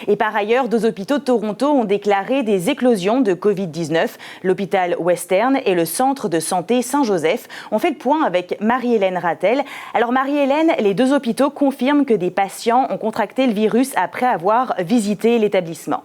Et par ailleurs, 2 hôpitaux de Toronto ont déclaré des éclosions de COVID-19. L'hôpital Western et le centre de santé Saint-Joseph. On fait le point avec Marie-Hélène Rattel. Alors Marie-Hélène, les 2 hôpitaux confirment que des patients ont contracté le virus après avoir visité l'établissement.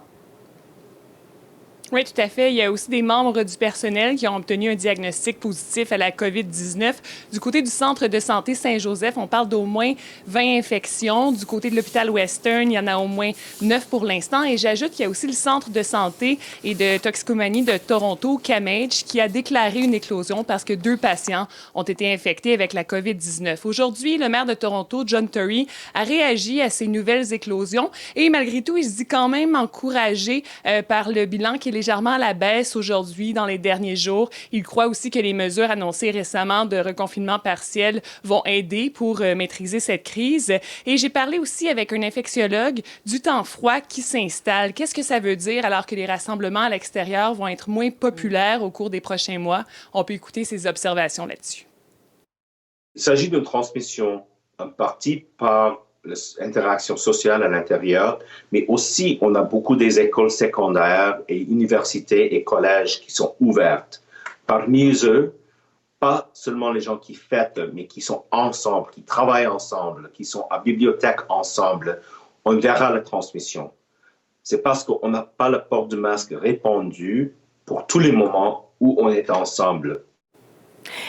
Oui, tout à fait. Il y a aussi des membres du personnel qui ont obtenu un diagnostic positif à la COVID-19. Du côté du centre de santé Saint-Joseph, on parle d'au moins 20 infections. Du côté de l'hôpital Western, il y en a au moins 9 pour l'instant. Et j'ajoute qu'il y a aussi le centre de santé et de toxicomanie de Toronto, CAMH, qui a déclaré une éclosion parce que 2 patients ont été infectés avec la COVID-19. Aujourd'hui, le maire de Toronto, John Tory, a réagi à ces nouvelles éclosions. Et malgré tout, il se dit quand même encouragé par le bilan qui est légèrement à la baisse aujourd'hui dans les derniers jours. Il croit aussi que les mesures annoncées récemment de reconfinement partiel vont aider pour maîtriser cette crise. Et j'ai parlé aussi avec un infectiologue du temps froid qui s'installe. Qu'est-ce que ça veut dire alors que les rassemblements à l'extérieur vont être moins populaires au cours des prochains mois? On peut écouter ses observations là-dessus. Il s'agit d'une transmission en partie par l'interaction sociale à l'intérieur, mais aussi on a beaucoup des écoles secondaires et universités et collèges qui sont ouvertes. Parmi eux, pas seulement les gens qui fêtent, mais qui sont ensemble, qui travaillent ensemble, qui sont à bibliothèque ensemble, on verra la transmission. C'est parce qu'on n'a pas le port de masque répandu pour tous les moments où on est ensemble.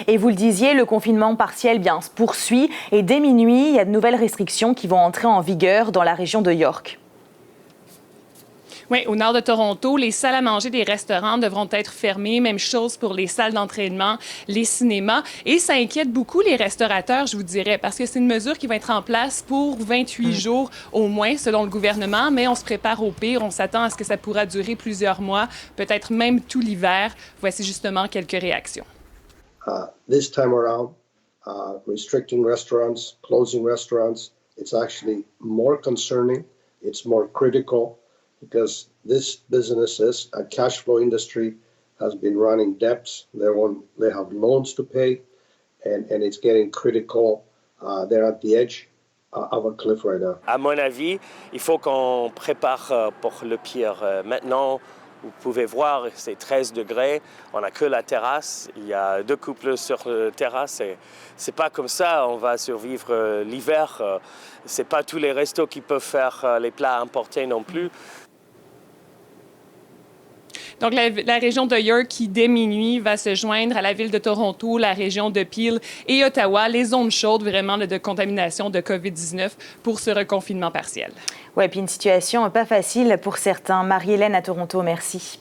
Et vous le disiez, le confinement partiel se poursuit et dès minuit, il y a de nouvelles restrictions qui vont entrer en vigueur dans la région de York. Oui, au nord de Toronto, les salles à manger des restaurants devront être fermées. Même chose pour les salles d'entraînement, les cinémas. Et ça inquiète beaucoup les restaurateurs, je vous dirais, parce que c'est une mesure qui va être en place pour 28 jours au moins, selon le gouvernement. Mais on se prépare au pire. On s'attend à ce que ça pourra durer plusieurs mois, peut-être même tout l'hiver. Voici justement quelques réactions. This time around, restricting restaurants, closing restaurants, it's actually more concerning, it's more critical because this businesses, a cash flow industry, has been running debts. They have loans to pay, and it's getting critical. They're at the edge of a cliff right now. À mon avis, il faut qu'on prépare pour le pire. Maintenant, vous pouvez voir, c'est 13 degrés, on n'a que la terrasse, il y a 2 couples sur la terrasse et c'est pas comme ça, on va survivre l'hiver. C'est pas tous les restos qui peuvent faire les plats importés non plus. Donc, la région de York qui, dès minuit, va se joindre à la ville de Toronto, la région de Peel et Ottawa, les zones chaudes vraiment de contamination de COVID-19 pour ce reconfinement partiel. Oui, puis une situation pas facile pour certains. Marie-Hélène à Toronto, merci.